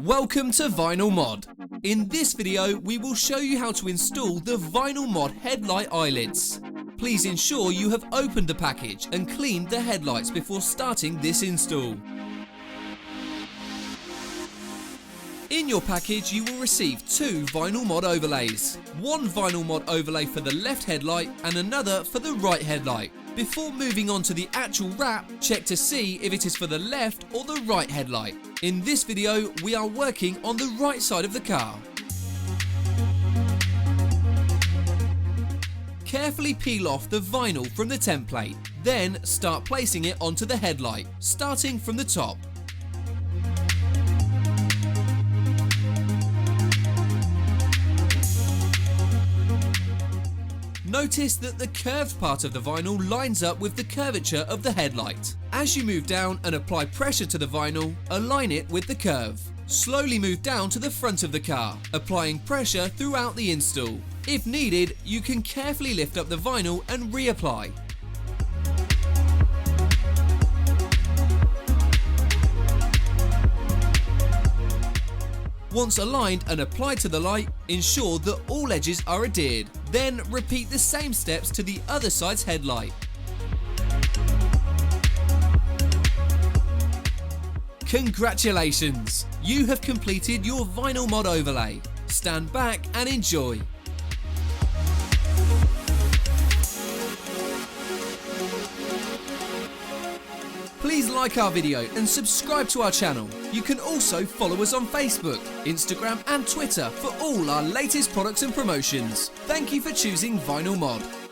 Welcome to VinylMod. In this video we will show you how to install the VinylMod headlight eyelids. Please ensure you have opened the package and cleaned the headlights before starting this install. In your package you will receive two VinylMod overlays. One VinylMod overlay for the left headlight and another for the right headlight. Before moving on to the actual wrap, check to see if it is for the left or the right headlight. In this video we are working on the right side of the car. Carefully peel off the vinyl from the template, then start placing it onto the headlight, starting from the top. Notice that the curved part of the vinyl lines up with the curvature of the headlight. As you move down and apply pressure to the vinyl, align it with the curve. Slowly move down to the front of the car, applying pressure throughout the install. If needed, you can carefully lift up the vinyl and reapply. Once aligned and applied to the light, ensure that all edges are adhered. Then repeat the same steps to the other side's headlight. Congratulations! You have completed your VinylMod overlay. Stand back and enjoy. Please like our video and subscribe to our channel. You can also follow us on Facebook, Instagram and Twitter for all our latest products and promotions. Thank you for choosing VinylMod.